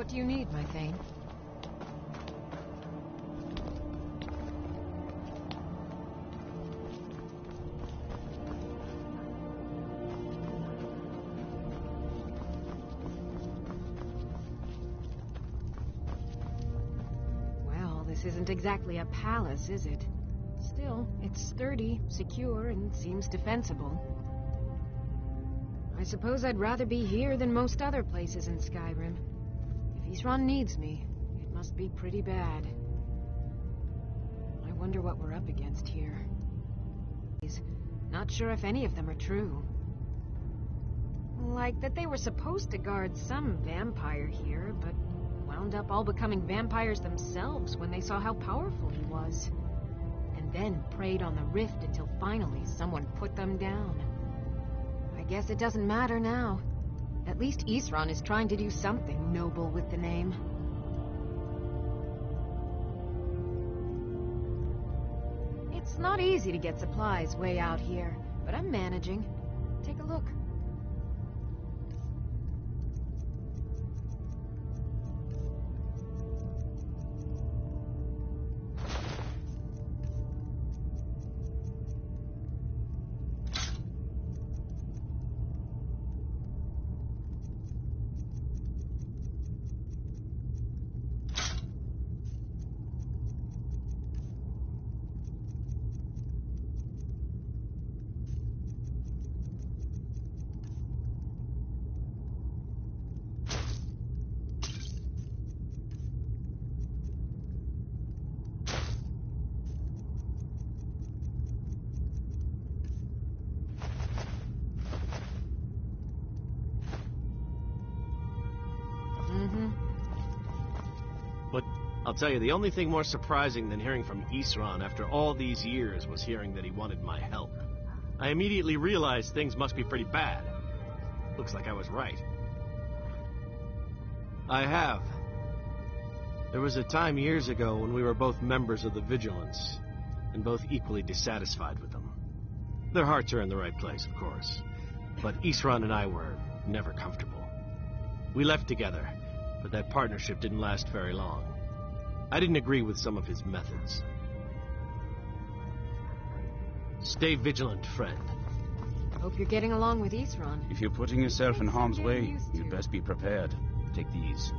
do you need, my Thane? Well, this isn't exactly a palace, is it? Still, it's sturdy, secure, and seems defensible. I suppose I'd rather be here than most other places in Skyrim. If Isran needs me, it must be pretty bad. I wonder what we're up against here. Not sure if any of them are true. Like that they were supposed to guard some vampire here, but wound up all becoming vampires themselves when they saw how powerful he was. And then preyed on the rift until finally someone put them down. I guess it doesn't matter now. At least Isran is trying to do something noble with the name. It's not easy to get supplies way out here, but I'm managing. Take a look. But I'll tell you, the only thing more surprising than hearing from Isran after all these years was hearing that he wanted my help. I immediately realized things must be pretty bad. Looks like I was right. I have. There was a time years ago when we were both members of the Vigilance, and both equally dissatisfied with them. Their hearts are in the right place, of course, but Isran and I were never comfortable. We left together, but that partnership didn't last very long. I didn't agree with some of his methods. Stay vigilant, friend. Hope you're getting along with Isran. If you're putting yourself in harm's way, you'd best be prepared. Take these.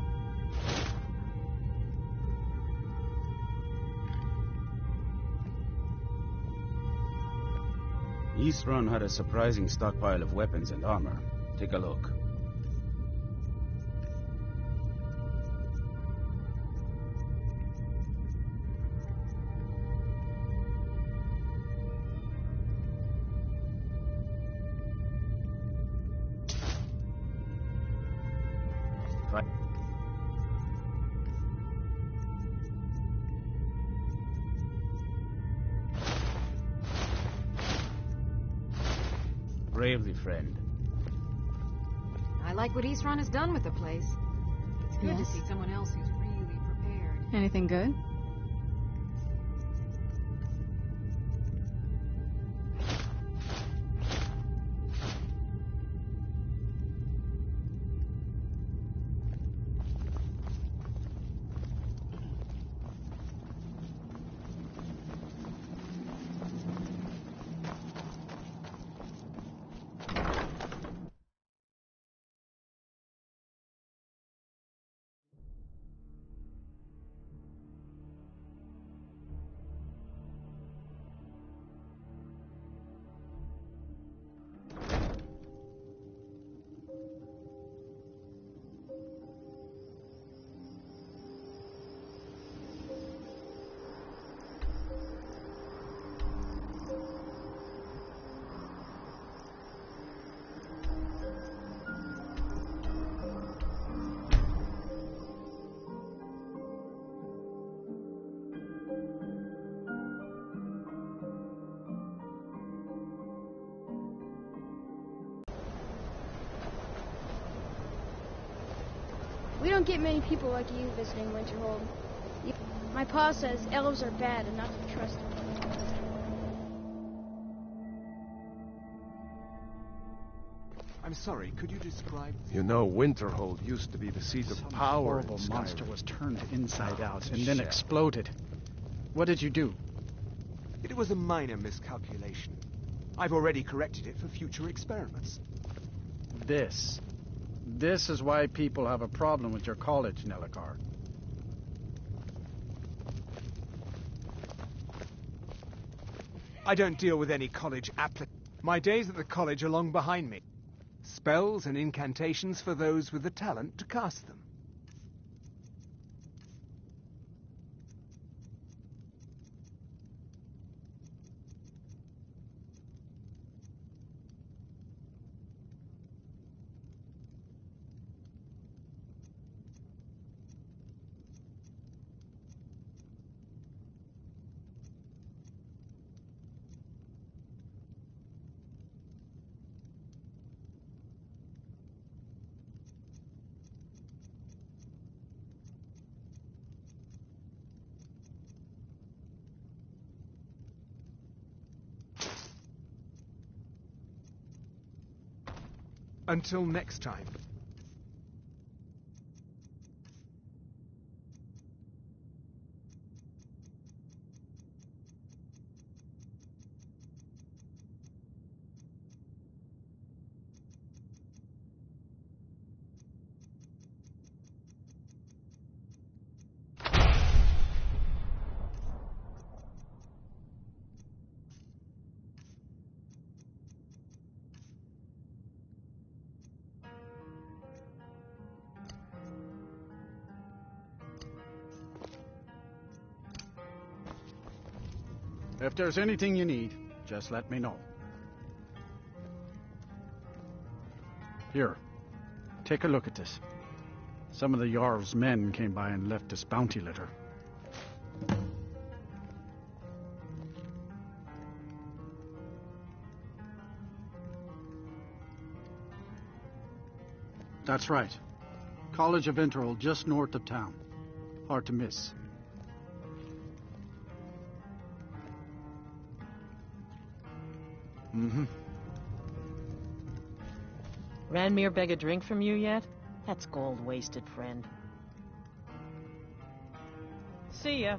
Isran had a surprising stockpile of weapons and armor. Take a look. Bravely, friend. I like what Isran has done with the place. It's good to see someone else who's really prepared. Anything good? We don't get many people like you visiting Winterhold. My pa says elves are bad and not to trust them. I'm sorry, could you describe... You know, Winterhold used to be the seat of Some power in horrible Skyrim. monster was turned inside out It's a and then shell. exploded. What did you do? It was a minor miscalculation. I've already corrected it for future experiments. This. This is why people have a problem with your college, Nelligar. I don't deal with any college applicants. My days at the college are long behind me. Spells and incantations for those with the talent to cast them. Until next time. If there's anything you need, just let me know. Here, take a look at this. Some of the Jarl's men came by and left this bounty letter. That's right. College of Winterhold, just north of town. Hard to miss. Mm-hmm. Ranmir beg a drink from you yet? That's gold wasted, friend. See ya.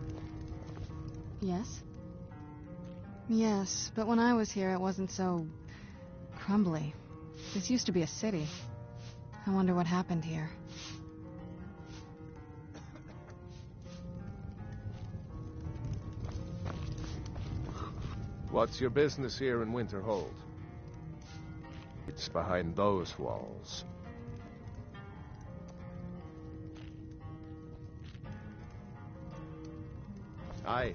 Yes? Yes, but when I was here it wasn't so... crumbly. This used to be a city. I wonder what happened here. What's your business here in Winterhold? It's behind those walls. Aye.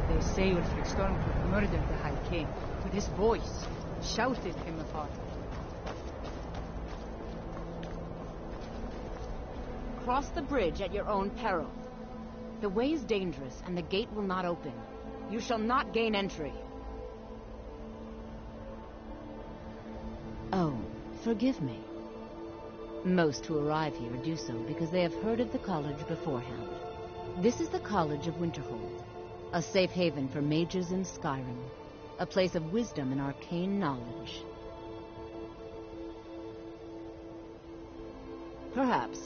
They say Ulfric Stormcloak murdered the High King, but his voice shouted him apart. Cross the bridge at your own peril. The way is dangerous, and the gate will not open. You shall not gain entry. Oh, forgive me. Most who arrive here do so because they have heard of the college beforehand. This is the College of Winterhold, a safe haven for mages in Skyrim, a place of wisdom and arcane knowledge. Perhaps,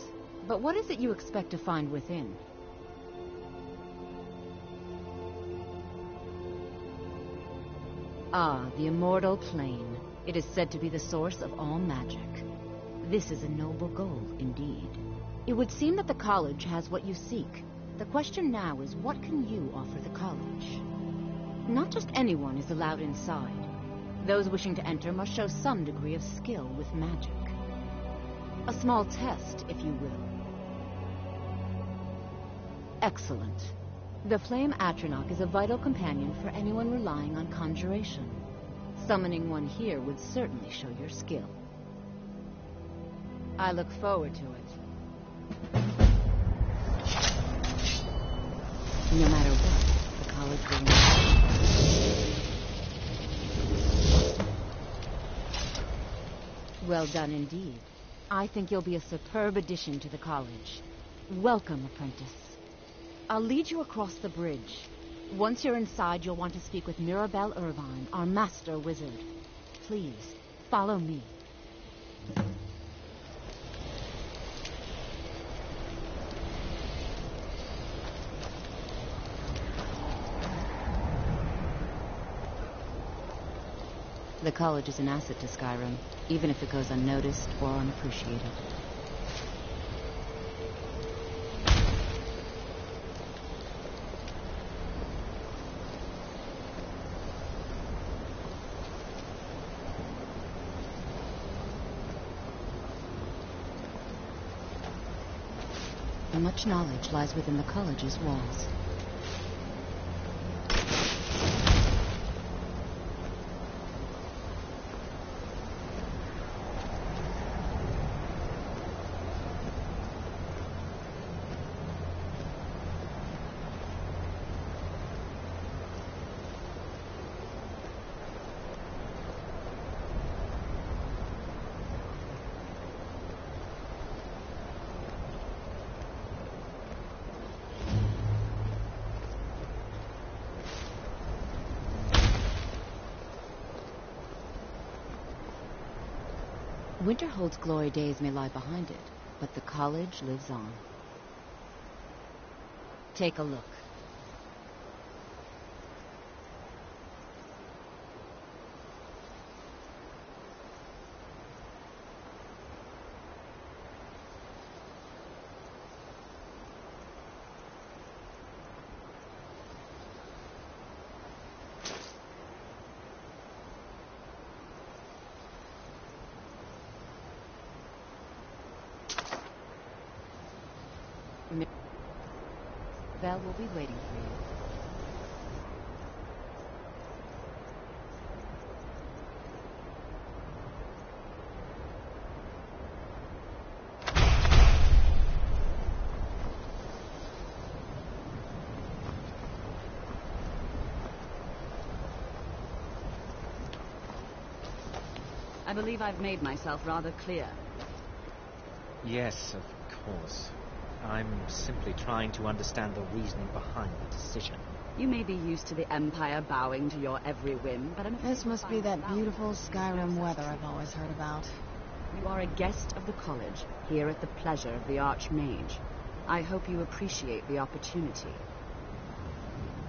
but what is it you expect to find within? Ah, the immortal plane. It is said to be the source of all magic. This is a noble goal, indeed. It would seem that the college has what you seek. The question now is, what can you offer the college? Not just anyone is allowed inside. Those wishing to enter must show some degree of skill with magic. A small test, if you will. Excellent. The Flame Atronach is a vital companion for anyone relying on conjuration. Summoning one here would certainly show your skill. I look forward to it. No matter what, the college will not. Well done indeed. I think you'll be a superb addition to the college. Welcome, apprentice. I'll lead you across the bridge. Once you're inside, you'll want to speak with Mirabelle Irvine, our master wizard. Please, follow me. The college is an asset to Skyrim, even if it goes unnoticed or unappreciated. Much knowledge lies within the college's walls. Winterhold's glory days may lie behind it, but the college lives on. Take a look. Val will be waiting for you. I believe I've made myself rather clear. Yes, of course. I'm simply trying to understand the reasoning behind the decision. You may be used to the Empire bowing to your every whim, but This must be that beautiful Skyrim weather I've always heard about. You are a guest of the college, here at the pleasure of the Archmage. I hope you appreciate the opportunity.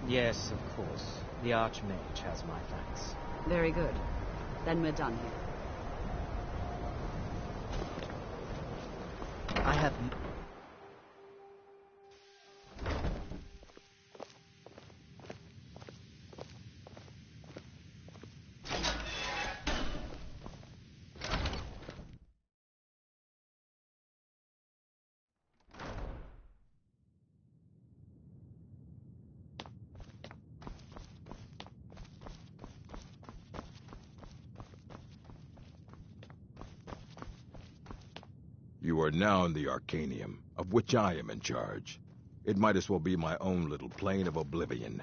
Yes, of course. The Archmage has my thanks. Very good. Then we're done here. I have... You are now in the Arcanium, of which I am in charge. It might as well be my own little plane of oblivion.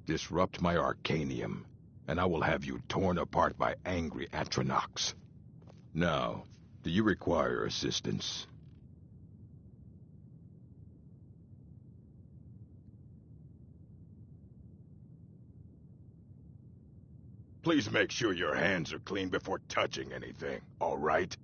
Disrupt my Arcanium, and I will have you torn apart by angry Atronachs. Now, do you require assistance? Please make sure your hands are clean before touching anything, all right?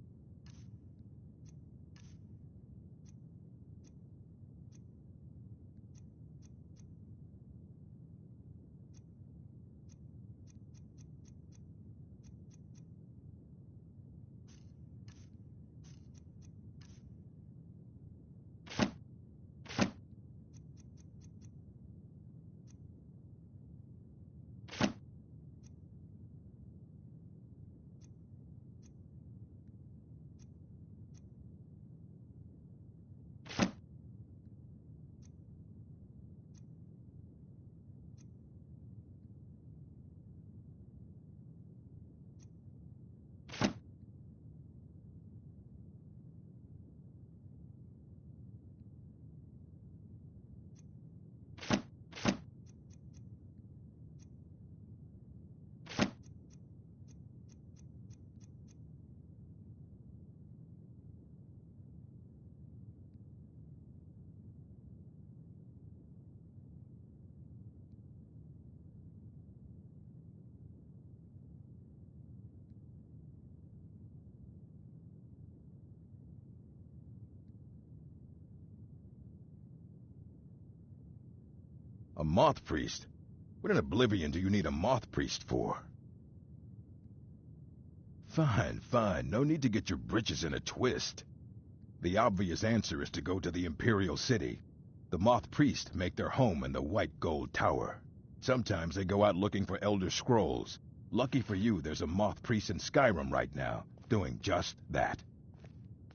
A Moth priest? What in Oblivion do you need a Moth priest for? Fine, fine. No need to get your britches in a twist. The obvious answer is to go to the Imperial City. The Moth priests make their home in the White Gold Tower. Sometimes they go out looking for Elder Scrolls. Lucky for you, there's a Moth priest in Skyrim right now, doing just that.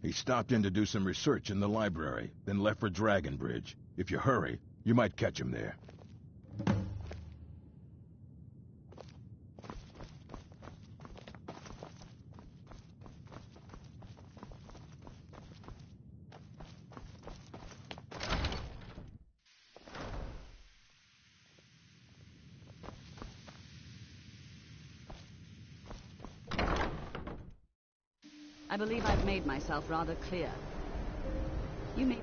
He stopped in to do some research in the library, then left for Dragonbridge. If you hurry, you might catch him there. I believe I've made myself rather clear. You may...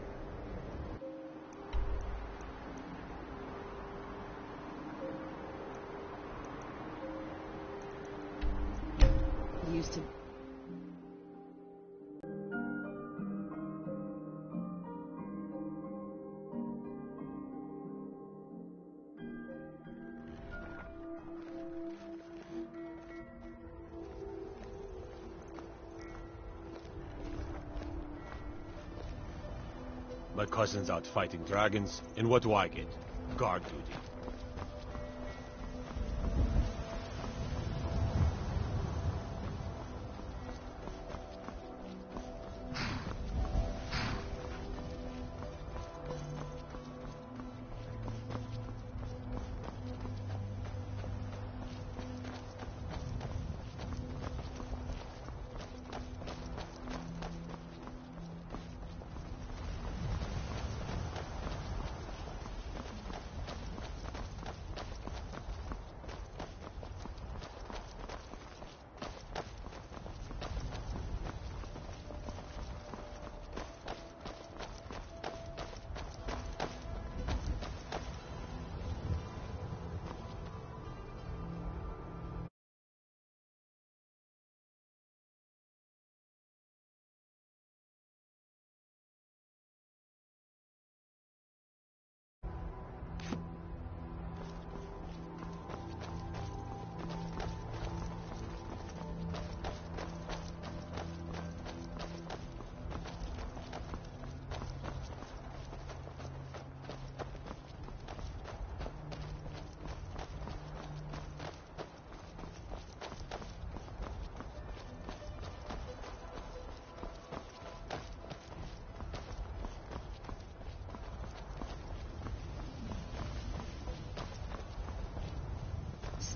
used to... My cousin's out fighting dragons, and what do I get? Guard duty.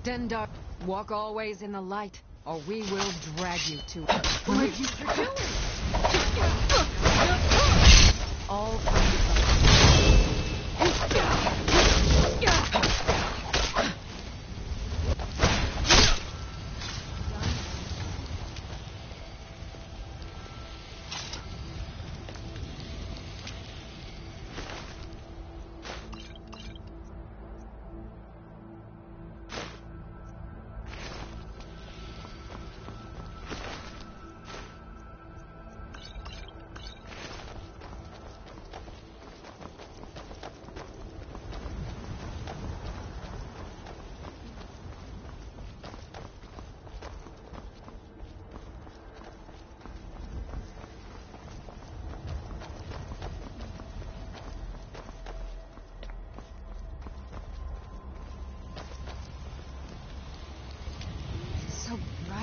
Stendar, walk always in the light, or we will drag you to it. What are you doing? All from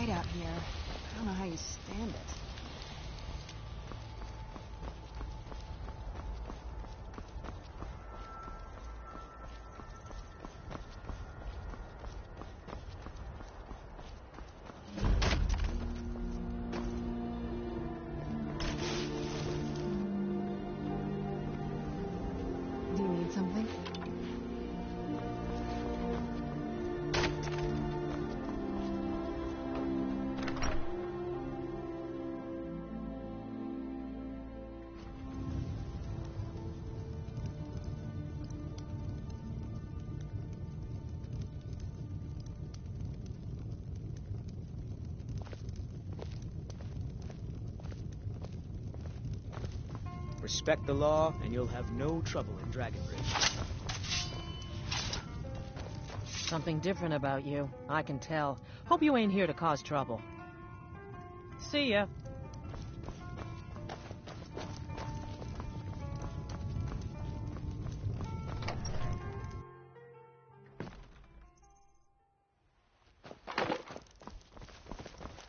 out here. I don't know how you stand it. Do you need something? Respect the law, and you'll have no trouble in Dragonbridge. something different about you. I can tell. Hope you ain't here to cause trouble. See ya.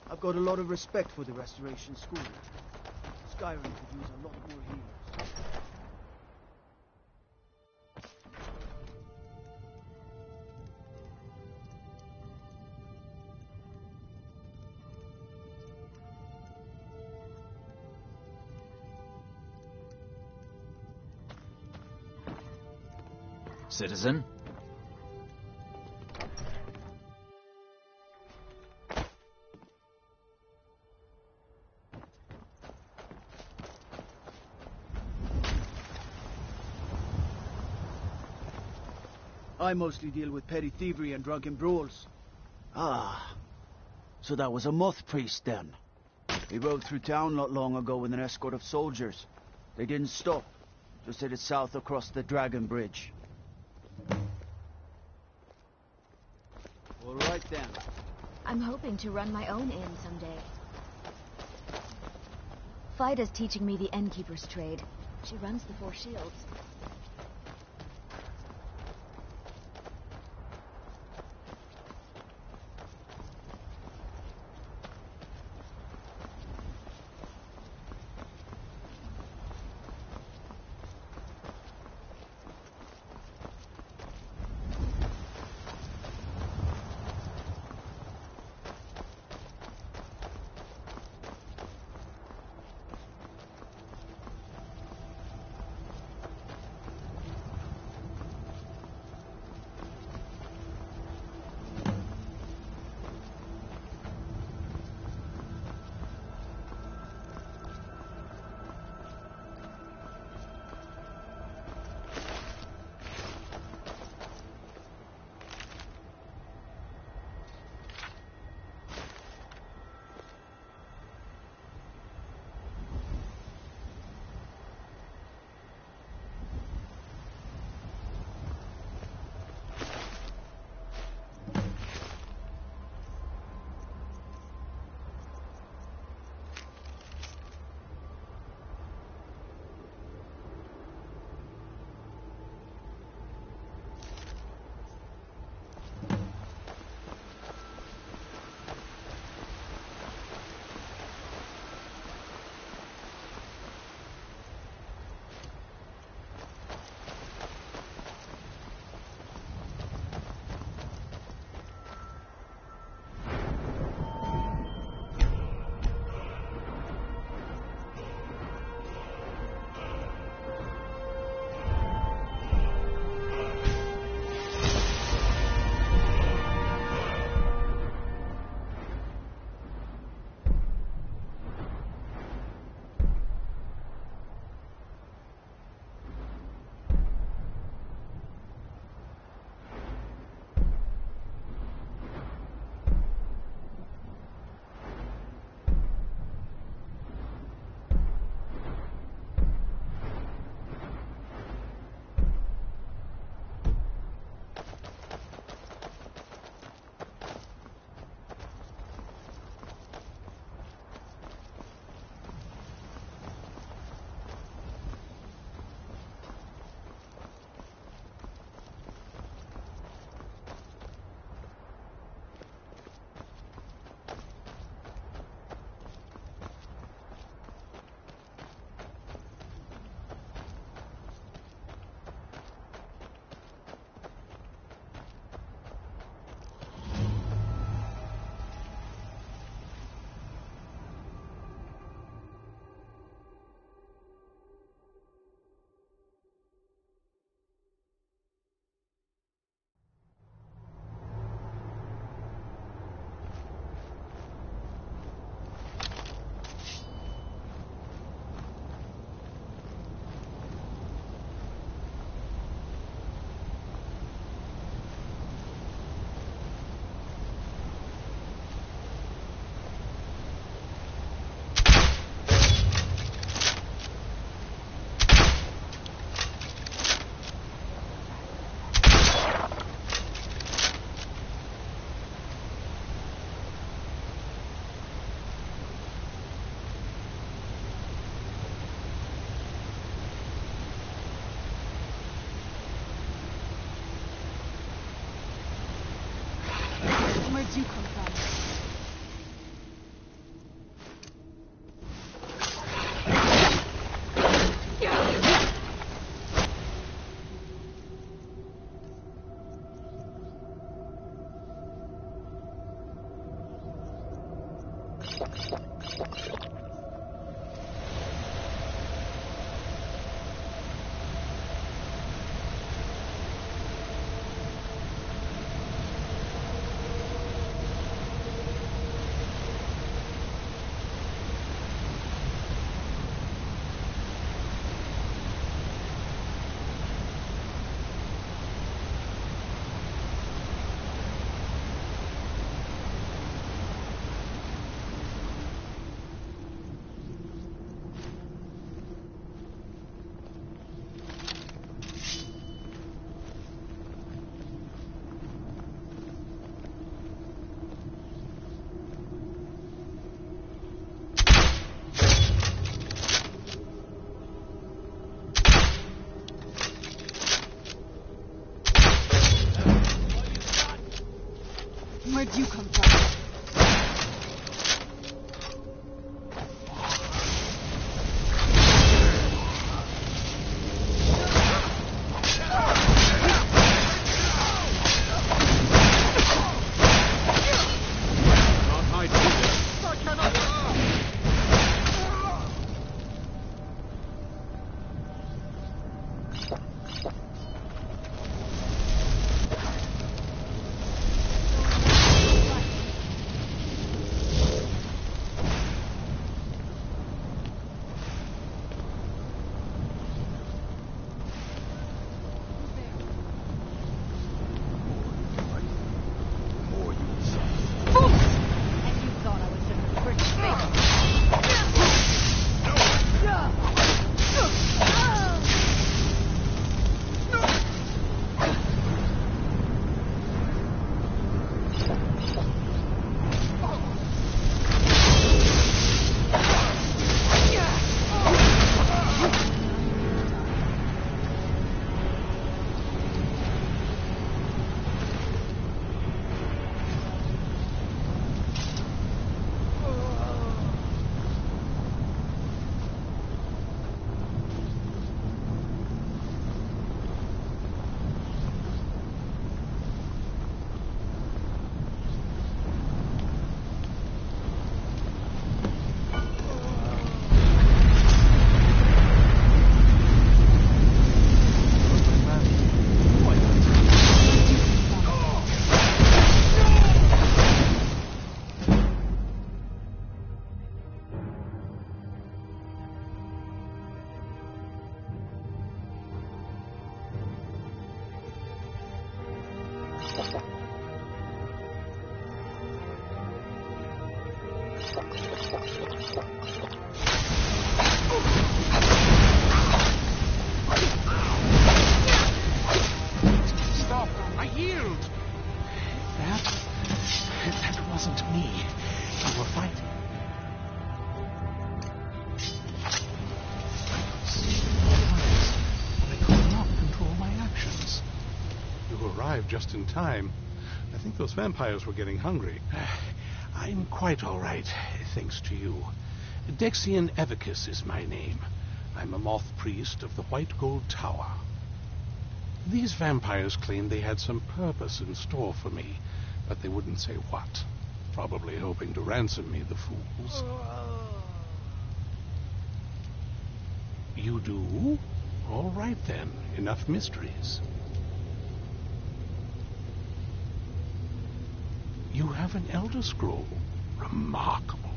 I've got a lot of respect for the Restoration School. Skyrim could use a lot more healers. Citizen? I mostly deal with petty thievery and drunken brawls. Ah, so that was a Moth priest then. He rode through town not long ago with an escort of soldiers. They didn't stop, just headed south across the Dragon Bridge. All right then. I'm hoping to run my own inn someday. Fida's teaching me the innkeeper's trade. She runs the Four Shields. Where'd you come from? Where'd you come from? Stop! I yield! That wasn't me. You were fighting. I could not control my actions. You arrived just in time. I think those vampires were getting hungry. I'm quite all right, thanks to you. Dexian Evicus is my name. I'm a Moth priest of the White Gold Tower. These vampires claimed they had some purpose in store for me, but they wouldn't say what. Probably hoping to ransom me, the fools. You do? All right then, enough mysteries. You have an Elder Scroll. Remarkable.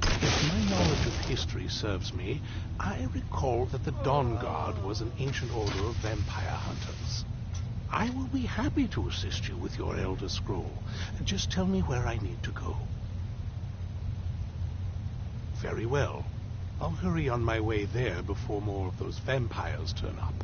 If my knowledge of history serves me, I recall that the Dawn Guard was an ancient order of vampire hunters. I will be happy to assist you with your Elder Scroll. Just tell me where I need to go. Very well. I'll hurry on my way there before more of those vampires turn up.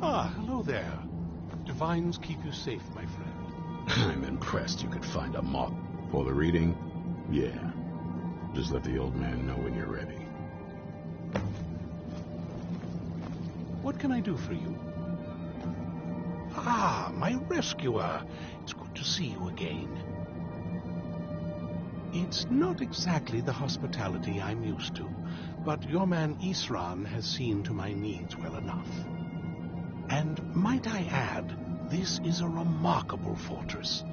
Ah, hello there. Divines keep you safe, my friend. I'm impressed you could find a moth. For the reading? Yeah. Just let the old man know when you're ready. What can I do for you? Ah, my rescuer. It's good to see you again. It's not exactly the hospitality I'm used to, but your man Isran has seen to my needs well enough. And might I add, this is a remarkable fortress.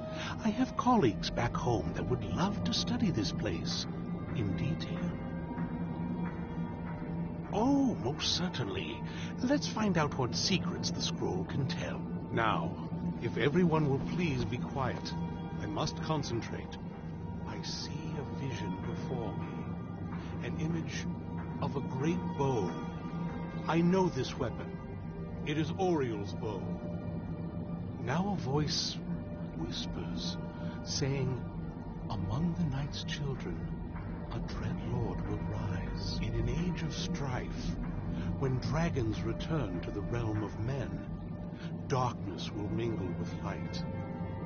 I have colleagues back home that would love to study this place in detail. Oh, most certainly. Let's find out what secrets the scroll can tell. Now, if everyone will please be quiet, I must concentrate. I see a vision before me, an image of a great bow. I know this weapon. It is Oriel's bow. Now a voice whispers, saying, among the night's children, a dread lord will rise. In an age of strife, when dragons return to the realm of men, darkness will mingle with light,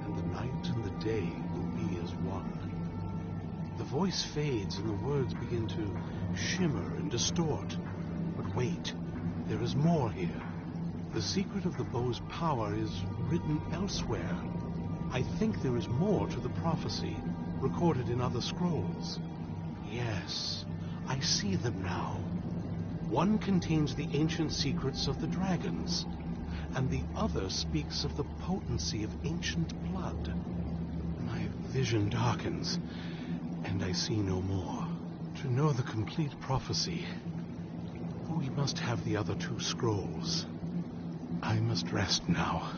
and the night and the day will be as one. The voice fades and the words begin to shimmer and distort. But wait, there is more here. The secret of the bow's power is written elsewhere. I think there is more to the prophecy, recorded in other scrolls. Yes, I see them now. One contains the ancient secrets of the dragons, and the other speaks of the potency of ancient blood. My vision darkens, and I see no more. To know the complete prophecy, we must have the other two scrolls. I must rest now.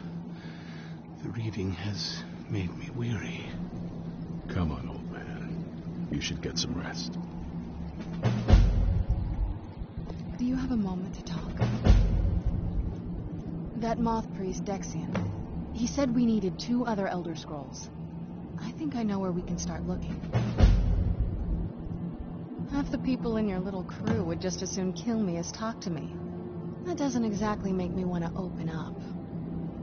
The reading has made me weary. Come on, old man. You should get some rest. Do you have a moment to talk? That Moth priest, Dexian, he said we needed 2 other Elder Scrolls. I think I know where we can start looking. Half the people in your little crew would just as soon kill me as talk to me. That doesn't exactly make me want to open up.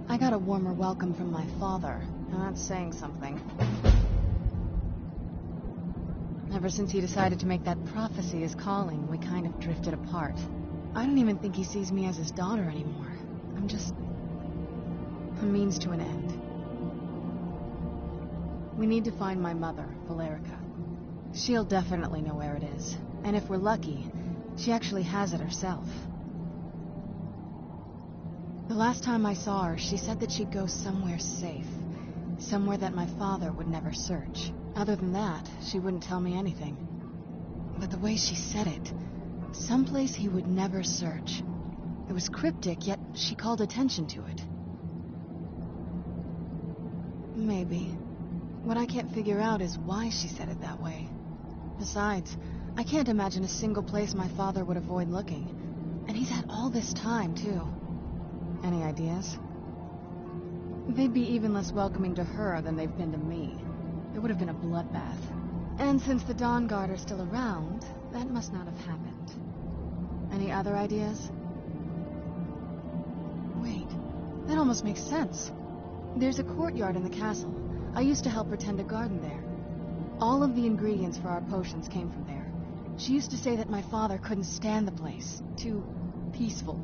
I got a warmer welcome from my father, and that's saying something. Ever since he decided to make that prophecy his calling, we kind of drifted apart. I don't even think he sees me as his daughter anymore. I'm just a means to an end. We need to find my mother, Valerica. She'll definitely know where it is. And if we're lucky, she actually has it herself. The last time I saw her, she said that she'd go somewhere safe. Somewhere that my father would never search. Other than that, she wouldn't tell me anything. But the way she said it, someplace he would never search. It was cryptic, yet she called attention to it. Maybe. What I can't figure out is why she said it that way. Besides, I can't imagine a single place my father would avoid looking. And he's had all this time, too. Any ideas? They'd be even less welcoming to her than they've been to me. It would have been a bloodbath. And since the Dawn Guard are still around, that must not have happened. Any other ideas? Wait, that almost makes sense. There's a courtyard in the castle. I used to help her tend a garden there. All of the ingredients for our potions came from there. She used to say that my father couldn't stand the place. Too peaceful.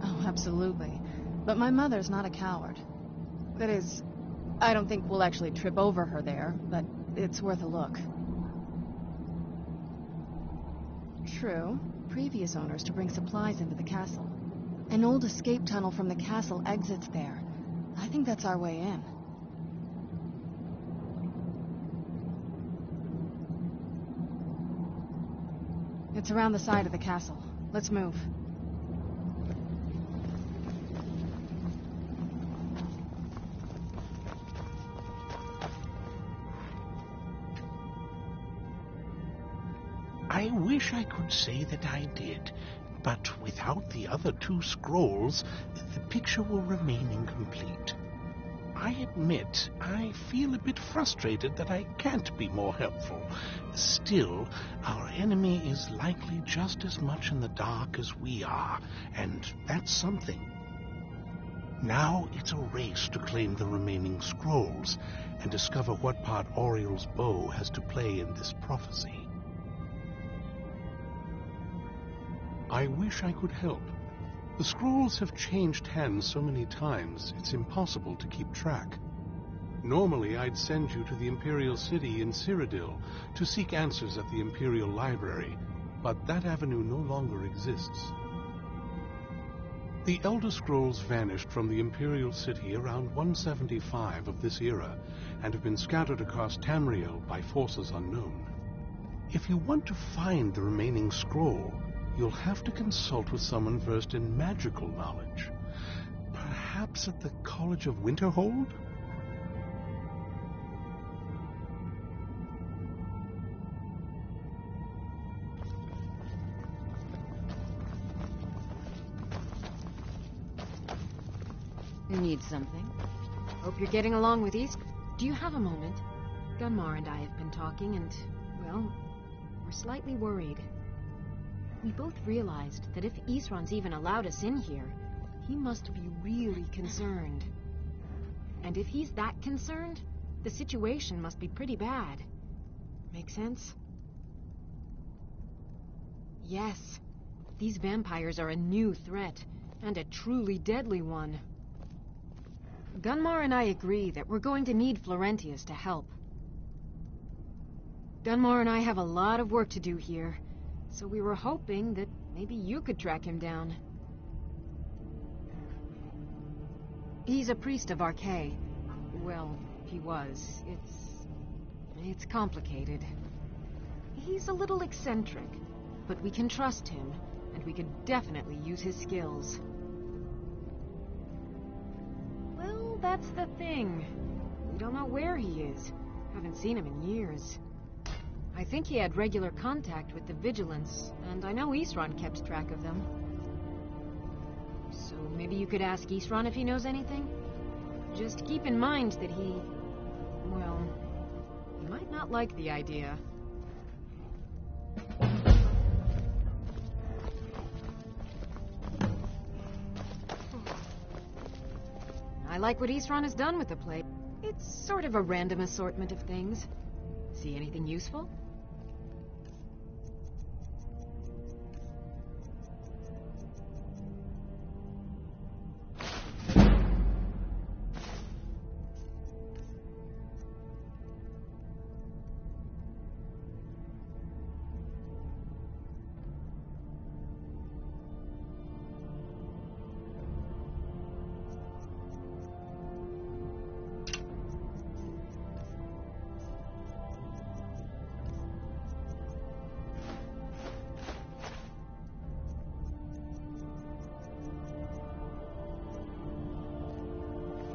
Oh, absolutely. But my mother's not a coward. That is, I don't think we'll actually trip over her there, but it's worth a look. True. Previous owners to bring supplies into the castle. An old escape tunnel from the castle exits there. I think that's our way in. It's around the side of the castle. Let's move. I wish I could say that I did, but without the other two scrolls, the picture will remain incomplete. I admit I feel a bit frustrated that I can't be more helpful. Still, our enemy is likely just as much in the dark as we are, and that's something. Now it's a race to claim the remaining scrolls and discover what part Auriel's bow has to play in this prophecy. I wish I could help. The scrolls have changed hands so many times, it's impossible to keep track. Normally, I'd send you to the Imperial City in Cyrodiil to seek answers at the Imperial Library, but that avenue no longer exists. The Elder Scrolls vanished from the Imperial City around 175 of this era, and have been scattered across Tamriel by forces unknown. If you want to find the remaining scroll, you'll have to consult with someone versed in magical knowledge. Perhaps at the College of Winterhold? Need something? Hope you're getting along with East. Do you have a moment? Gunmar and I have been talking and, well, we're slightly worried. We both realized that if Isran's even allowed us in here, he must be really concerned. And if he's that concerned, the situation must be pretty bad. Make sense? Yes. These vampires are a new threat, and a truly deadly one. Gunmar and I agree that we're going to need Florentius to help. Gunmar and I have a lot of work to do here, so we were hoping that maybe you could track him down. He's a priest of Archay. Well, he was. It's complicated. He's a little eccentric, but we can trust him, and we could definitely use his skills. Well, that's the thing. We don't know where he is. Haven't seen him in years. I think he had regular contact with the Vigilance, and I know Isran kept track of them. So maybe you could ask Isran if he knows anything? Just keep in mind that he might not like the idea. I like what Isran has done with the plate. It's sort of a random assortment of things. See anything useful?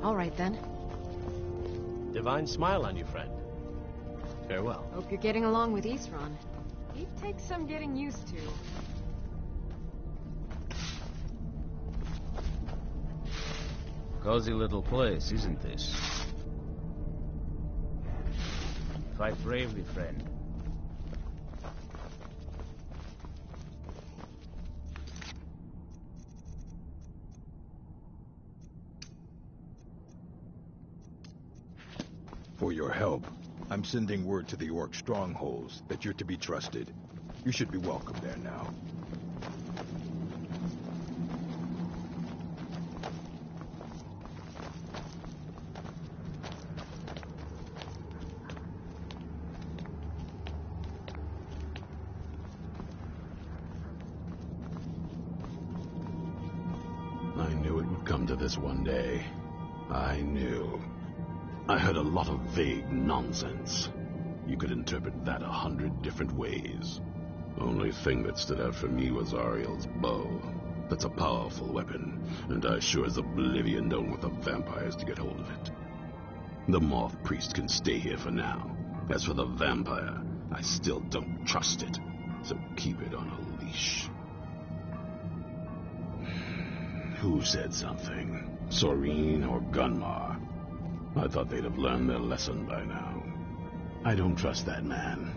All right, then. Divine smile on you, friend. Farewell. Hope you're getting along with Isran. He takes some getting used to. Cozy little place, isn't this? Fight bravely, friend. For your help, I'm sending word to the Orc strongholds that you're to be trusted. You should be welcome there now. I knew it would come to this one day. I knew. I heard a lot of vague nonsense. You could interpret that 100 different ways. Only thing that stood out for me was Auriel's bow. That's a powerful weapon, and I sure as oblivion don't want the vampires to get hold of it. The Moth priest can stay here for now. As for the vampire, I still don't trust it, so keep it on a leash. Who said something? Soreen or Gunmar? I thought they'd have learned their lesson by now. I don't trust that man,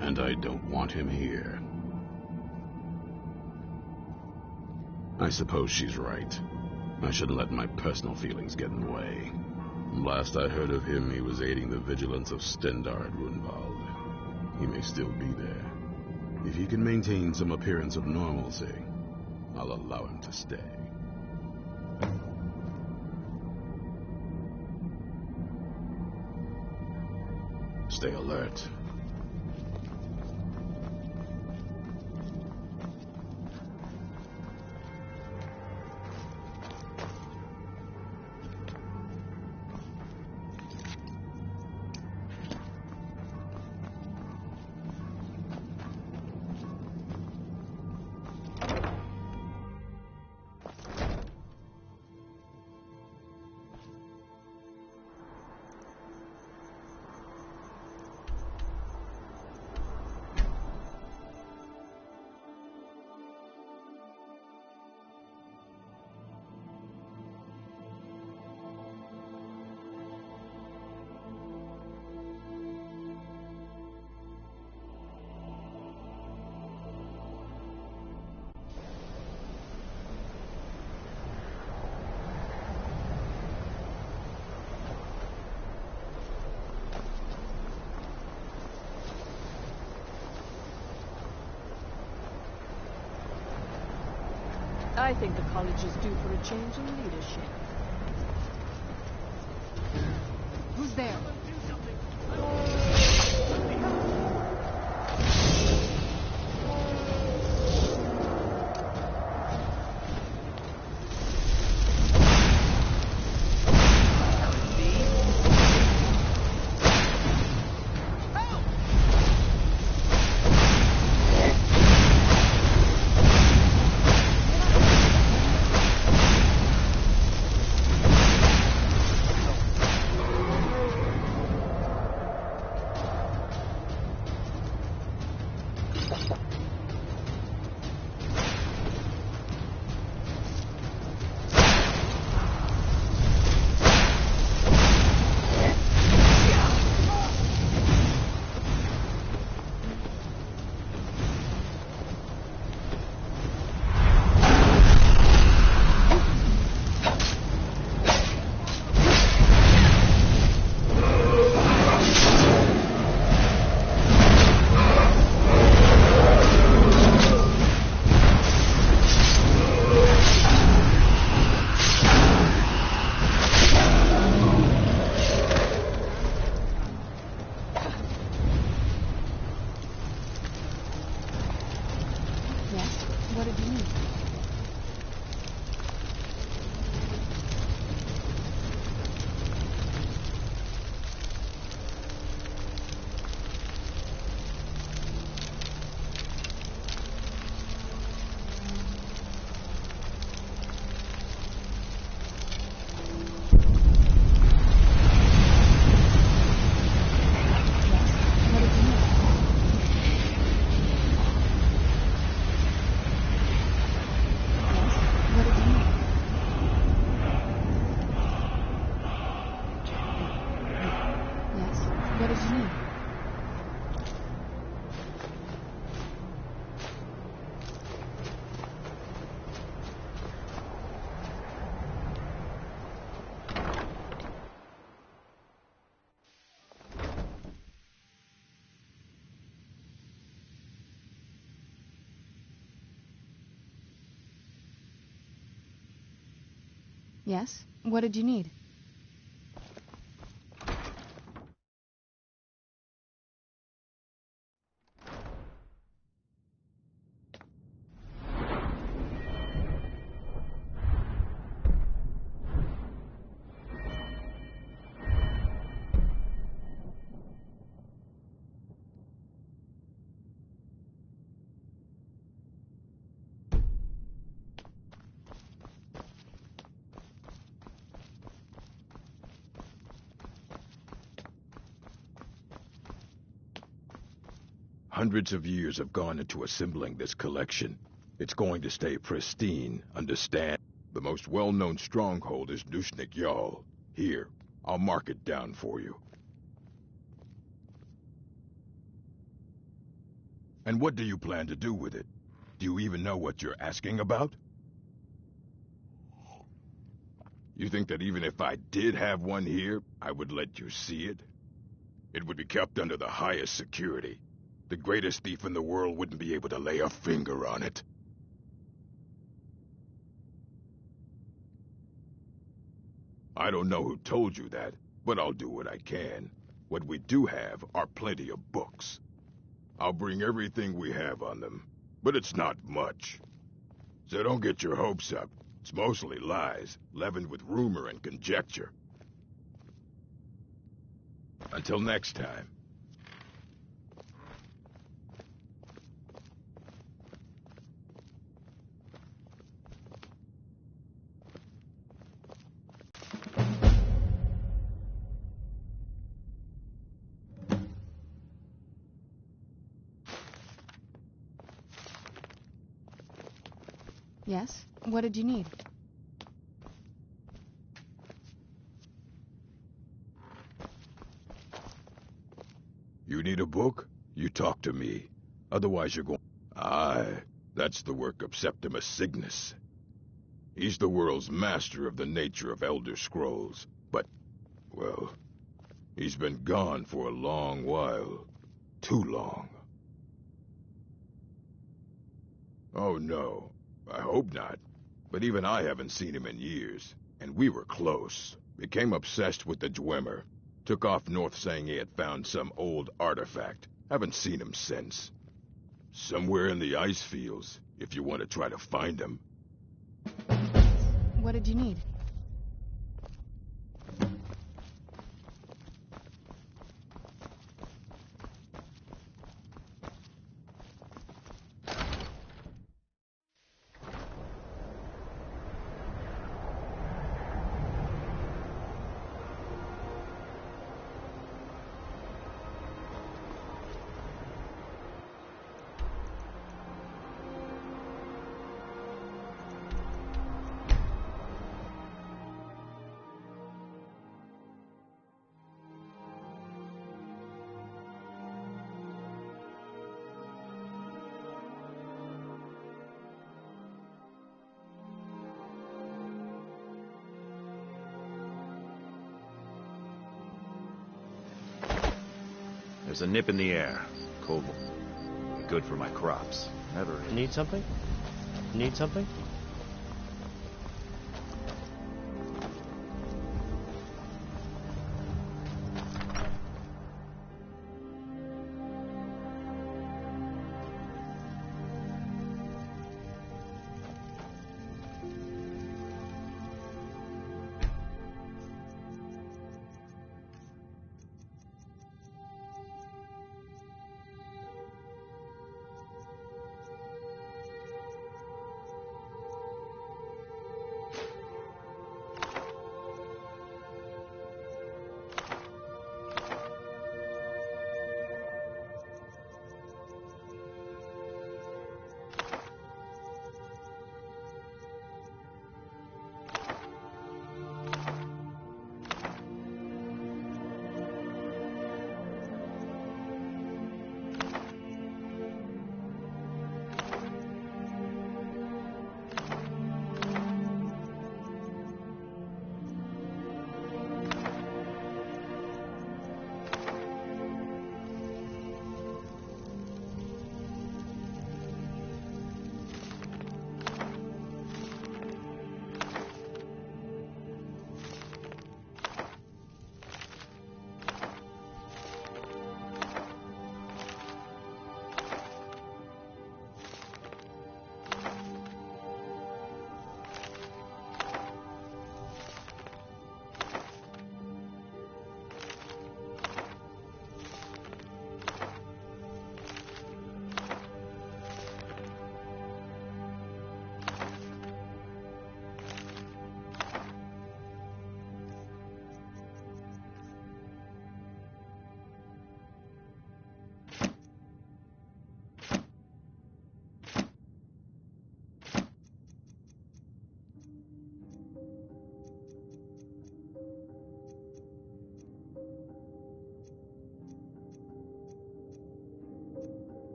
and I don't want him here. I suppose she's right. I shouldn't let my personal feelings get in the way. Last I heard of him, he was aiding the vigilance of Stendarr at Runvald. He may still be there. If he can maintain some appearance of normalcy, I'll allow him to stay. Stay alert. I think the college is due for a change in leadership. Who's there? Yes? What did you need? Hundreds of years have gone into assembling this collection. It's going to stay pristine, understand? The most well-known stronghold is Nushnik Yal. Here, I'll mark it down for you. And what do you plan to do with it? Do you even know what you're asking about? You think that even if I did have one here, I would let you see it? It would be kept under the highest security. The greatest thief in the world wouldn't be able to lay a finger on it. I don't know who told you that, but I'll do what I can. What we do have are plenty of books. I'll bring everything we have on them, but it's not much. So don't get your hopes up. It's mostly lies, leavened with rumor and conjecture. Until next time. Yes? What did you need? You need a book? You talk to me. Otherwise you're going... Aye, that's the work of Septimus Cygnus. He's the world's master of the nature of Elder Scrolls, but, well, he's been gone for a long while. Too long. Oh no, I hope not. But even I haven't seen him in years, and we were close. Became obsessed with the Dwemer. Took off north saying he had found some old artifact. Haven't seen him since. Somewhere in the ice fields, if you want to try to find him. What did you need? There's a nip in the air. Cold. Good for my crops. Never. Need something? Need something?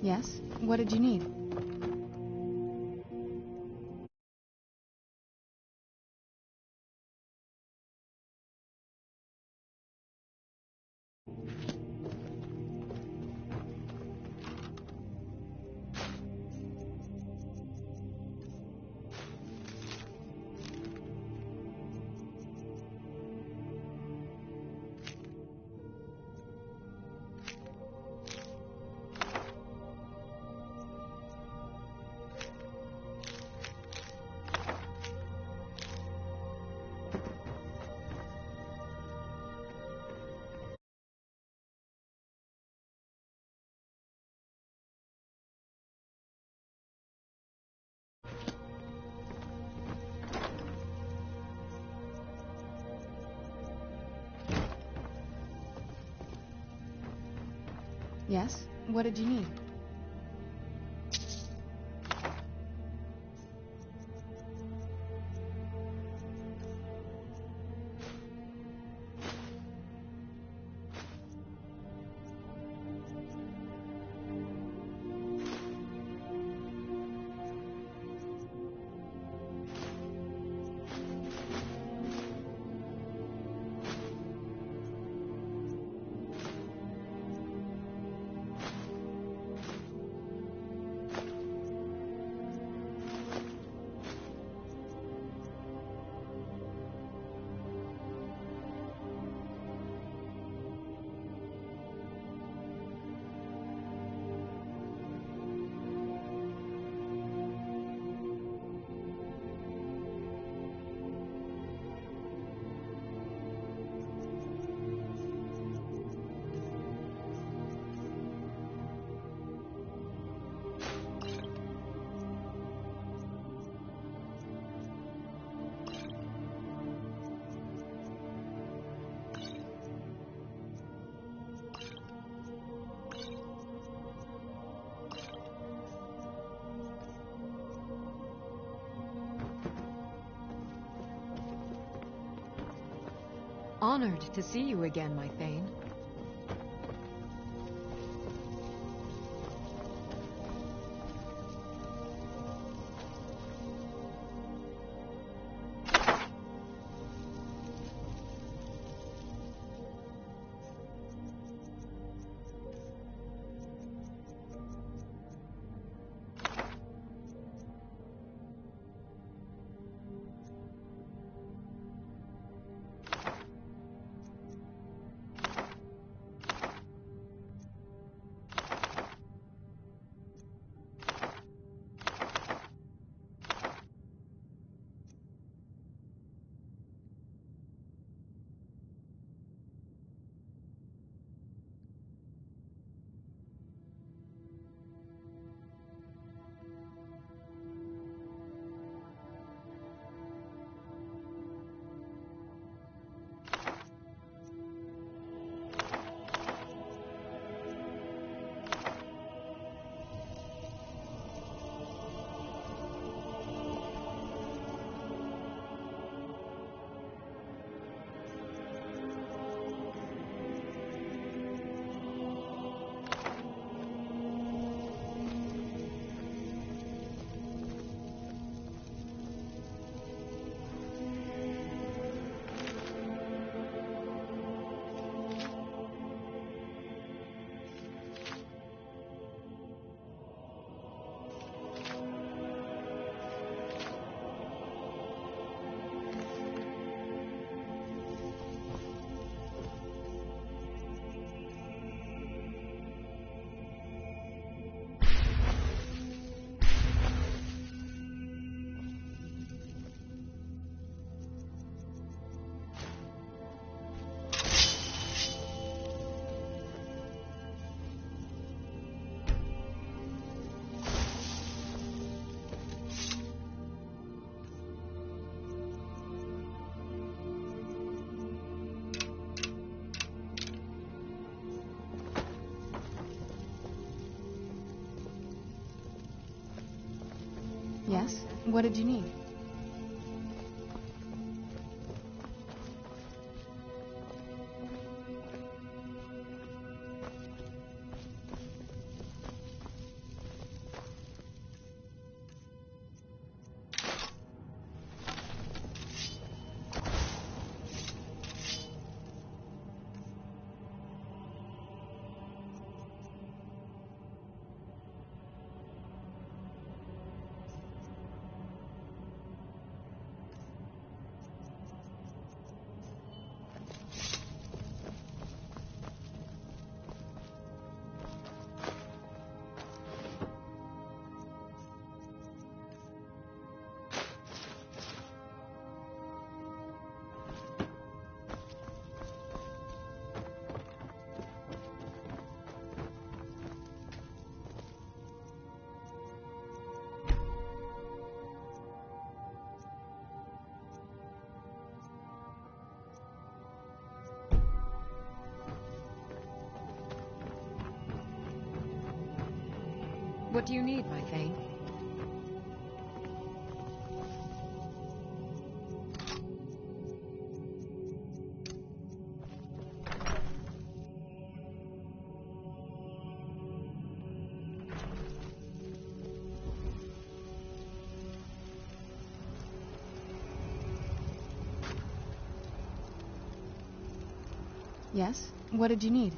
Yes? What did you need? Yes? What did you need? Honored to see you again, my Thane. Yes? What did you need? What do you need, my Thane? Yes? What did you need?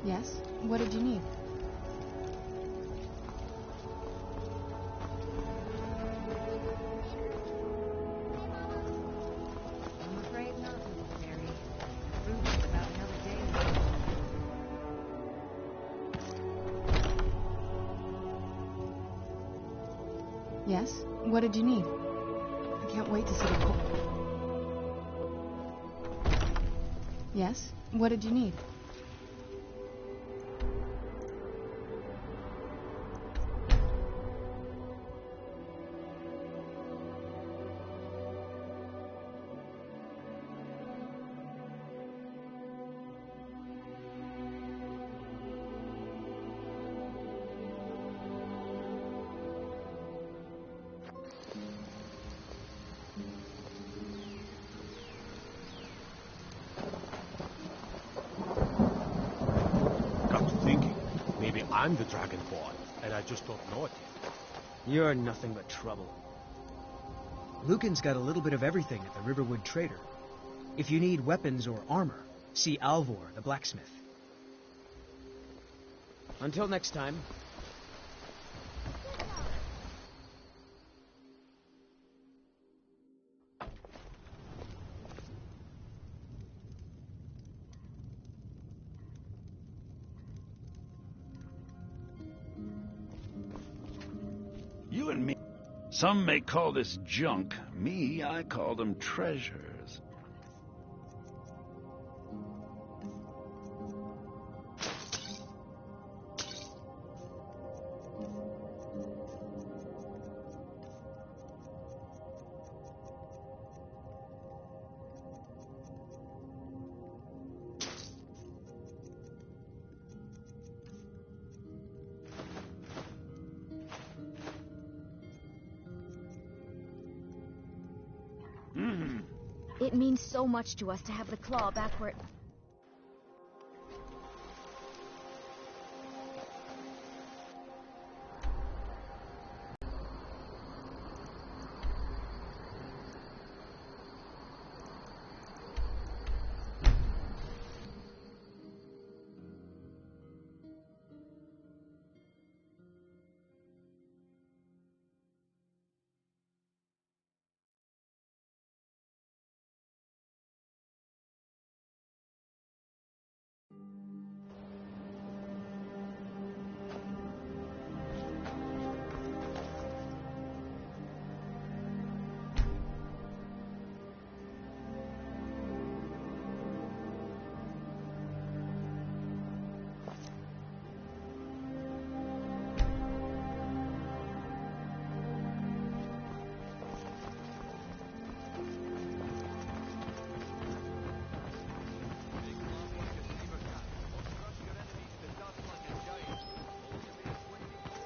Yes? What did you need? I'm afraid not, Miss Mary. Fruit is about another day. Yes? What did you need? I can't wait to see the court. Yes? What did you need? Maybe I'm the Dragonborn, and I just don't know it. You're nothing but trouble. Lucan's got a little bit of everything at the Riverwood Trader. If you need weapons or armor, see Alvor, the blacksmith. Until next time. You and me. Some may call this junk. Me, I call them treasures. It means so much to us to have the claw back where it...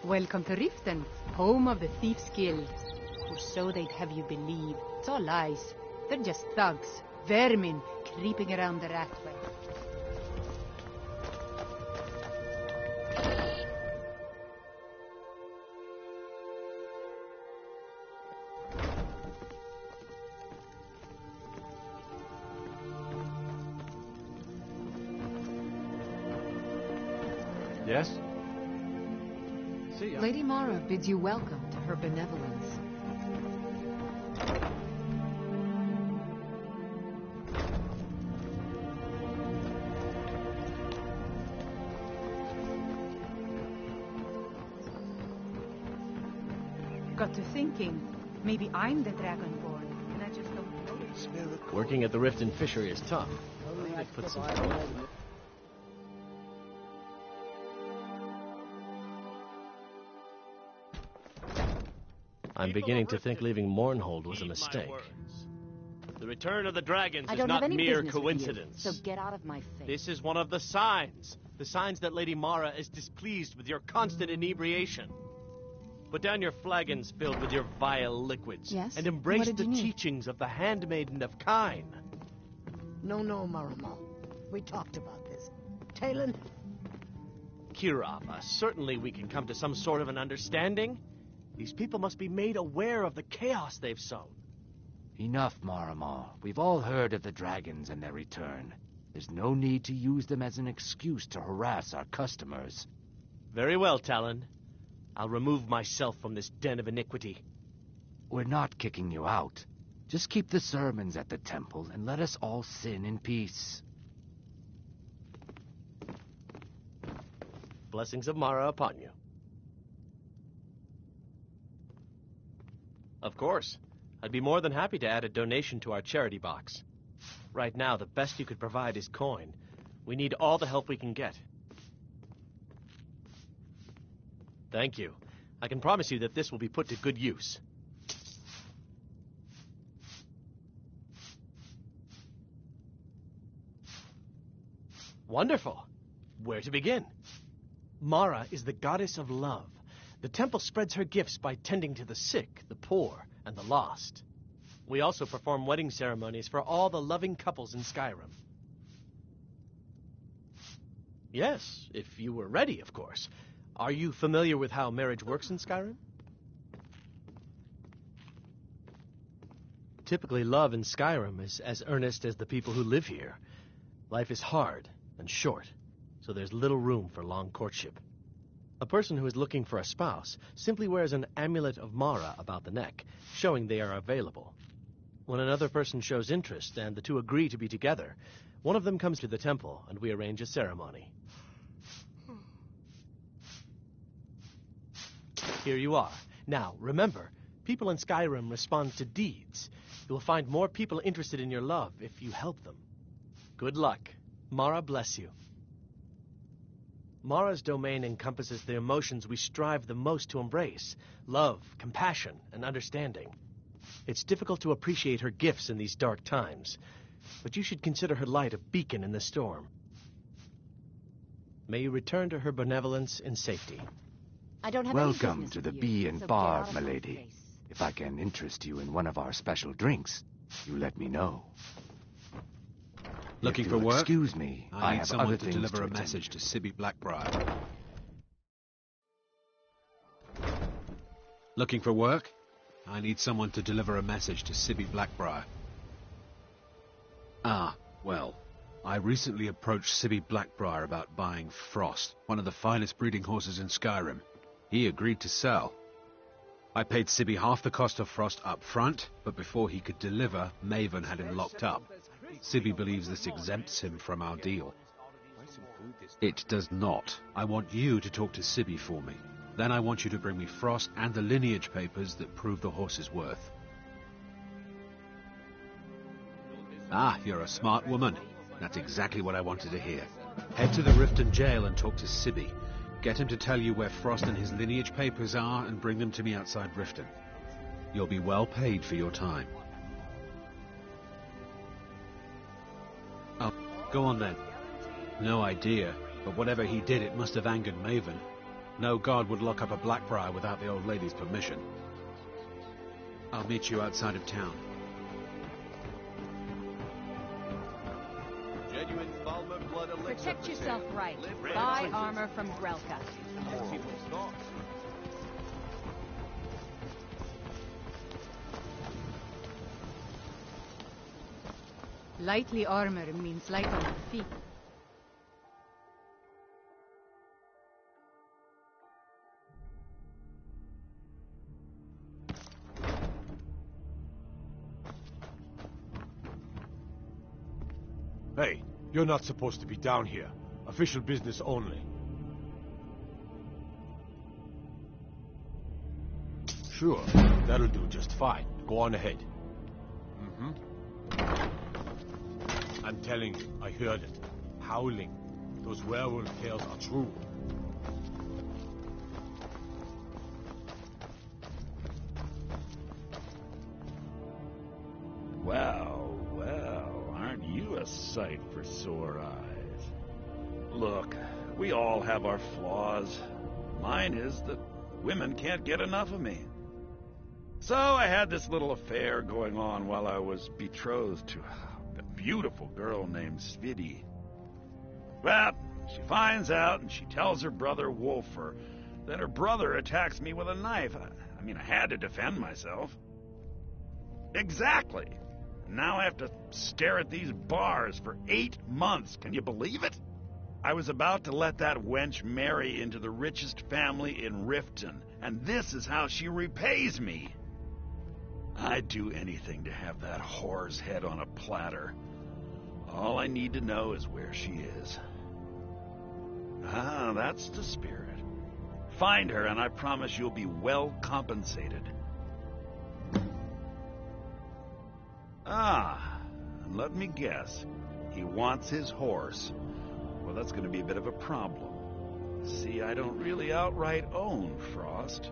Welcome to Riften, home of the Thieves' Guild. Or so they'd have you believe. It's all lies. They're just thugs, vermin, creeping around the Rathway. Yes? See ya. Lady Mara bids you welcome to her benevolence. Got to thinking, maybe I'm the Dragonborn, and I just don't know it. Working at the Riften fishery is tough. They put some thought. I'm beginning to think leaving Mournhold was a mistake. The return of the dragons I is don't have not any mere business with coincidence. you, so get out of my face. This is one of the signs. The signs that Lady Mara is displeased with your constant inebriation. Put down your flagons filled with your vile liquids. Yes? And embrace What did the you need? teachings of the Handmaiden of Kine. No, Marama. We talked about this. Talon? Kirava, certainly we can come to some sort of an understanding. These people must be made aware of the chaos they've sown. Enough, Marama. We've all heard of the dragons and their return. There's no need to use them as an excuse to harass our customers. Very well, Talon. I'll remove myself from this den of iniquity. We're not kicking you out. Just keep the sermons at the temple and let us all sin in peace. Blessings of Mara upon you. Of course. I'd be more than happy to add a donation to our charity box. Right now, the best you could provide is coin. We need all the help we can get. Thank you. I can promise you that this will be put to good use. Wonderful. Where to begin? Mara is the goddess of love. The temple spreads her gifts by tending to the sick, the poor, and the lost. We also perform wedding ceremonies for all the loving couples in Skyrim. Yes, if you were ready, of course. Are you familiar with how marriage works in Skyrim? Typically, love in Skyrim is as earnest as the people who live here. Life is hard and short, so there's little room for long courtship. A person who is looking for a spouse simply wears an amulet of Mara about the neck, showing they are available. When another person shows interest and the two agree to be together, one of them comes to the temple and we arrange a ceremony. Here you are. Now, remember, people in Skyrim respond to deeds. You'll find more people interested in your love if you help them. Good luck. Mara bless you. Mara's domain encompasses the emotions we strive the most to embrace: love, compassion, and understanding. It's difficult to appreciate her gifts in these dark times, but you should consider her light a beacon in the storm. May you return to her benevolence in safety. I don't have Welcome any to the business with Bee you, and so Bar, get out of my milady. face. If I can interest you in one of our special drinks, you let me know. Looking If for you'll work? Excuse me, I need have someone other to things deliver a attend message to Sibby Blackbriar. Looking for work? I need someone to deliver a message to Sibby Blackbriar. Ah, well, I recently approached Sibby Blackbriar about buying Frost, one of the finest breeding horses in Skyrim. He agreed to sell. I paid Sibby half the cost of Frost up front, but before he could deliver, Maven had him locked up. Sibby believes this exempts him from our deal. It does not. I want you to talk to Sibby for me. Then I want you to bring me Frost and the lineage papers that prove the horse's worth. Ah, you're a smart woman. That's exactly what I wanted to hear. Head to the Riften jail and talk to Sibby. Get him to tell you where Frost and his lineage papers are and bring them to me outside Riften. You'll be well paid for your time. Oh, go on then. No idea, but whatever he did, it must have angered Maven. No god would lock up a Blackbriar without the old lady's permission. I'll meet you outside of town. Genuine Falmer blood elixir. Protect yourself right. Buy armor from Grelka. Lightly armor means light on your feet. Hey, you're not supposed to be down here. Official business only. Sure, that'll do just fine. Go on ahead. I'm telling you, I heard it. Howling. Those werewolf tales are true. Well, sight for sore eyes. Look, we all have our flaws. Mine is that women can't get enough of me. So I had this little affair going on while I was betrothed to a beautiful girl named Svidi. Well, she finds out and she tells her brother Wolfer that her brother attacks me with a knife. I mean, I had to defend myself. Exactly. Now I have to stare at these bars for 8 months. Can you believe it? I was about to let that wench marry into the richest family in Riften, and this is how she repays me. I'd do anything to have that whore's head on a platter. All I need to know is where she is. Ah, that's the spirit. Find her, and I promise you'll be well compensated. Ah, and let me guess. He wants his horse. Well, that's going to be a bit of a problem. See, I don't really outright own Frost.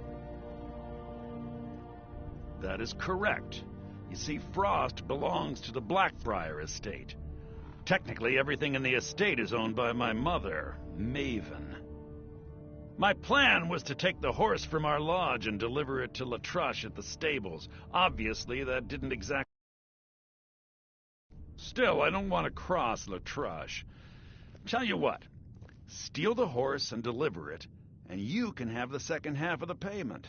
That is correct. You see, Frost belongs to the Blackbriar estate. Technically, everything in the estate is owned by my mother, Maven. My plan was to take the horse from our lodge and deliver it to Latrush at the stables. Obviously, that didn't exactly... Still, I don't want to cross Latrush. Tell you what, steal the horse and deliver it, and you can have the second half of the payment.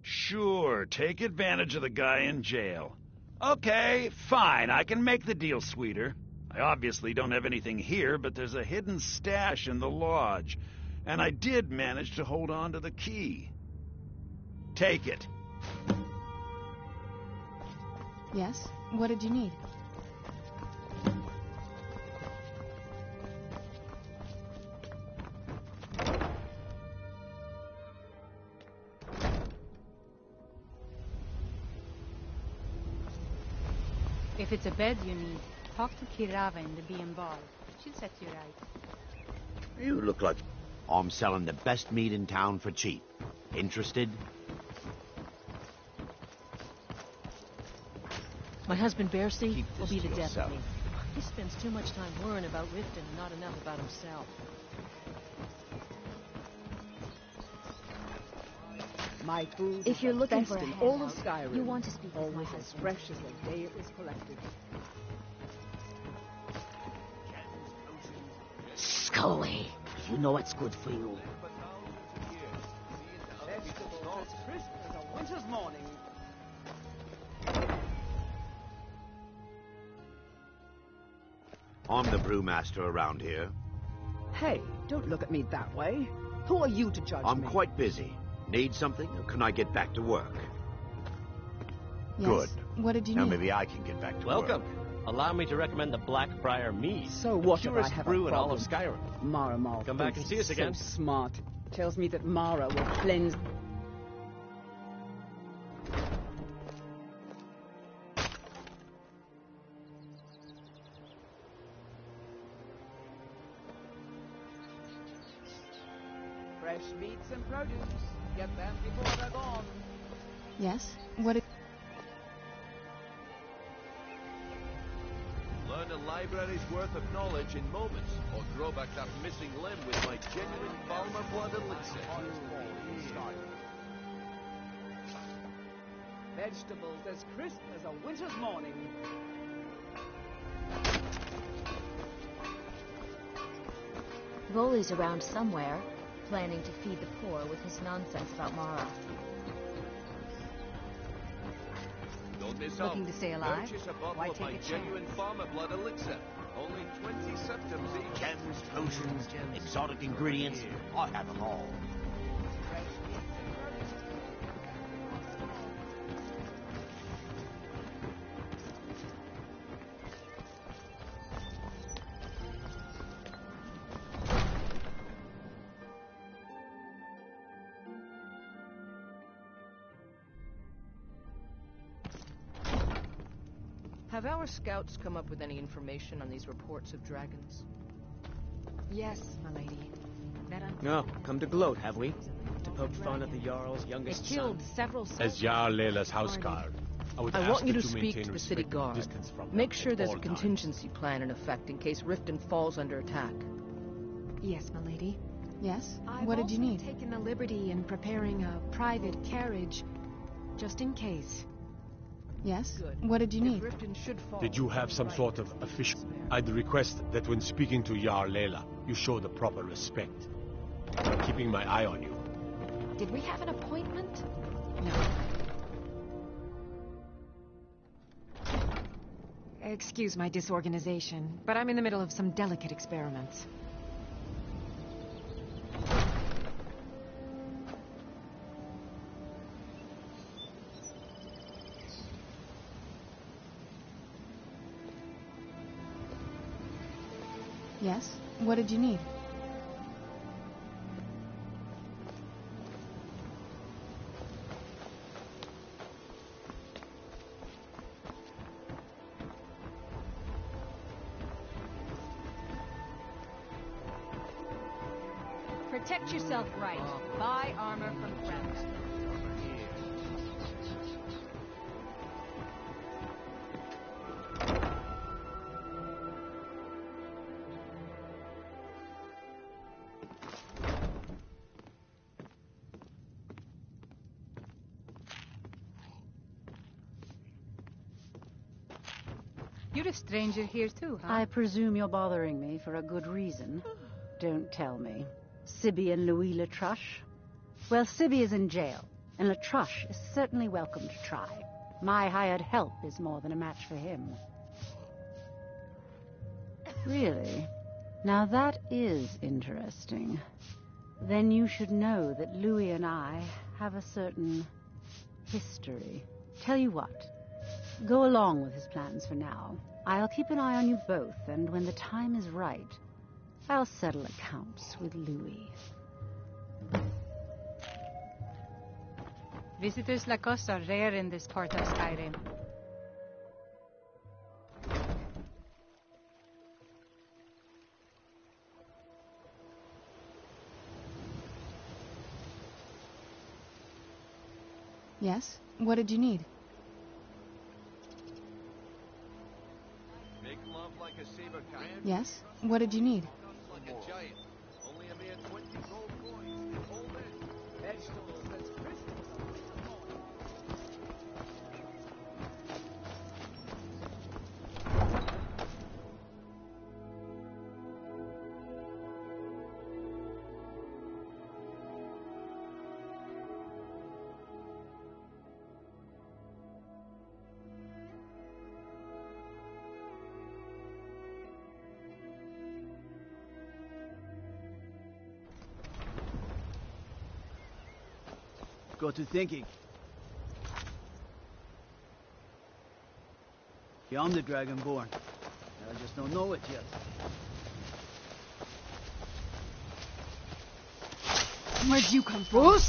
Sure, take advantage of the guy in jail. Okay, fine, I can make the deal sweeter. I obviously don't have anything here, but there's a hidden stash in the lodge, and I did manage to hold on to the key. Take it. Yes? What did you need? If it's a bed you need, talk to Kirava in the B&Bar. She'll set you right. You look like... I'm selling the best meat in town for cheap. Interested? My husband, Bercy, Keep will this be to the death yourself. of me. He spends too much time worrying about Riften and not enough about himself. My food If is you're the looking best for a in all of handout, Skyrim. you want to speak with my Always as husband. fresh as the day it was collected. Scully, you know what's good for you. Vegetables as crisp as a winter's morning. I'm the brewmaster around here. Hey, don't look at me that way. Who are you to judge I'm me? quite busy. Need something, or can I get back to work? Yes. Good. What did you Now need? maybe I can get back to Welcome. work. Allow me to recommend the Blackbriar Mead. So what if I Purest have brew a in all problem? of Skyrim. Maramal Come back and see us so again. smart. Tells me that Mara will cleanse... Fresh meats and produce. Get them before they're gone. Yes? What did... Learn a library's worth of knowledge in moments, or grow back that missing limb with my genuine Falmer blood elixir. Vegetables as crisp as a winter's morning. Voley's around somewhere, planning to feed the poor with his nonsense about Mara. Don't miss Looking out. to stay alive? Purchase a bottle Why of take my a chance? genuine Farmer blood elixir. Only 20 septums each. Gems, potions, exotic ingredients. I have them all. Have our scouts come up with any information on these reports of dragons? Yes, my lady. No, come to gloat, have we? To poke fun at the Jarl's youngest It killed son? several As Jarl Lela's houseguard, I would I ask want you to that speak maintain to the city respectful guard. distance from them Make sure at there's all a times. contingency plan in effect in case Riften falls under attack. Yes, milady. Yes? I've What did you also need? taken the liberty in preparing a private carriage, just in case. Yes? What did you need? Did you have some sort of official? I'd request that when speaking to Jarl Lela, you show the proper respect. I'm keeping my eye on you. Did we have an appointment? No. Excuse my disorganization, but I'm in the middle of some delicate experiments. Yes? What did you need? Protect yourself right. Buy armor from friends. You're a stranger here too, huh? I presume you're bothering me for a good reason. Don't tell me. Sibby and Louis Latruche? Well, Sibby is in jail, and Latruche is certainly welcome to try. My hired help is more than a match for him. Really? Now that is interesting. Then you should know that Louis and I have a certain history. Tell you what, go along with his plans for now. I'll keep an eye on you both, and when the time is right, I'll settle accounts with Louis. Visitors like us are rare in this part of Skyrim. Yes? What did you need? Make love like a saber cat. Yes? What did you need? Like a giant. Only a mere 20 gold coins. Hold it. Vegetables as crispy as a real coin. Got to thinking. Yeah, I'm the Dragonborn. I just don't know it yet. Where'd you come from?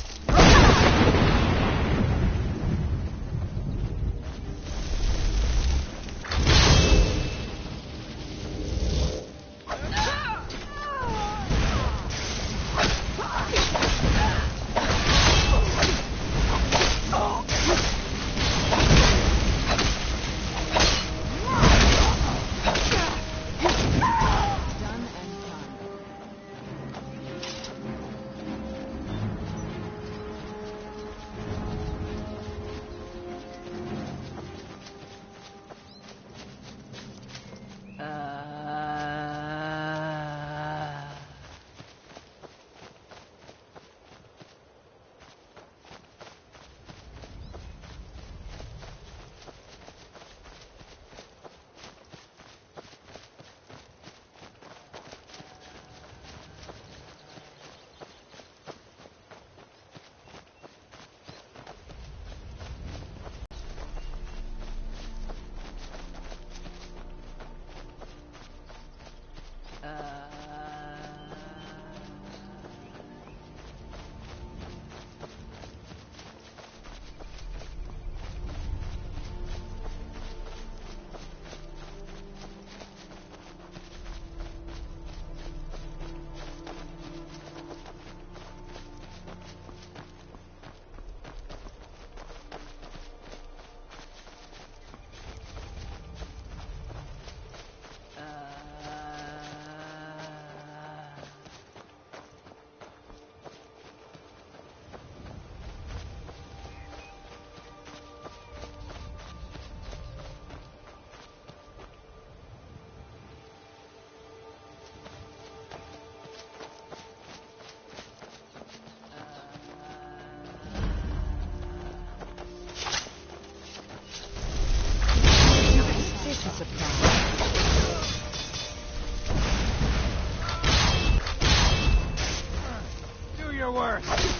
worse.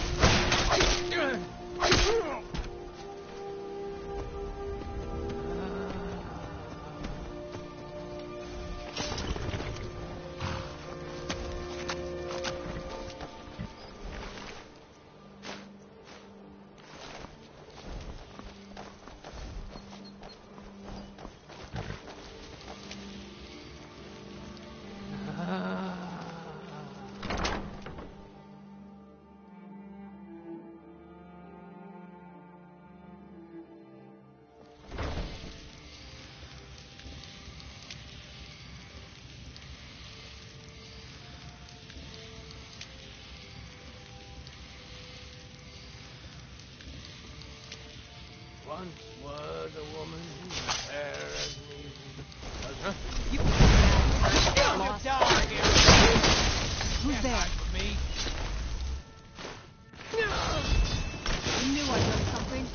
Once was a woman fair as me. Who's there? Me. I knew I'd done something.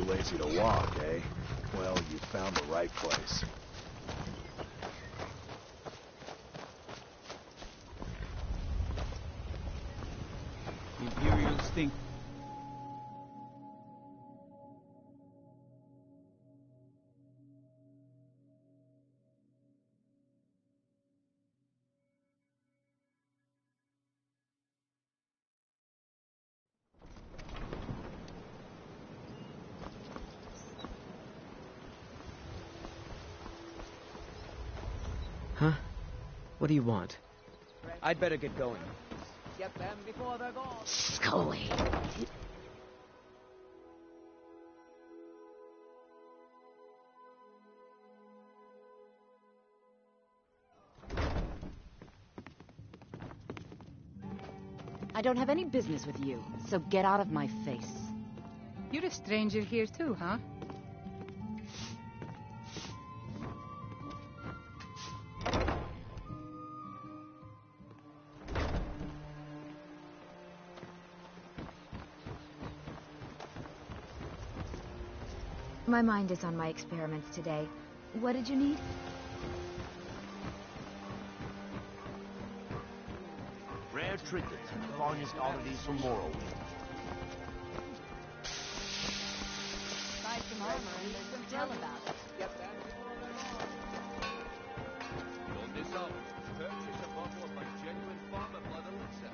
lazy to walk, eh? Well, you found the right place. Imperials think... Huh? What do you want? I'd better get going. Get them before they're gone. Scully. I don't have any business with you, so get out of my face. You're a stranger here too, huh? My mind is on my experiments today. What did you need? Rare trinkets and finest oddities from Morrowind. Buy some armor and let them tell about it. Get them before they're gone. Don't miss out. Purchase a bottle of my genuine farmer blood elixir.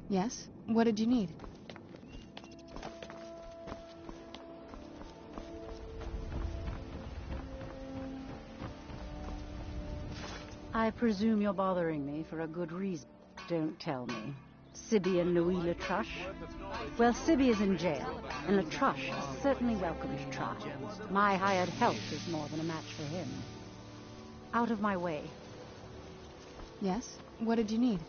Yes? What did you need? I presume you're bothering me for a good reason. Don't tell me. Sibby and Louis Latrush? Well, Sibby is in jail, and Latrush is certainly welcome to trial. My hired help is more than a match for him. Out of my way. Yes? What did you need?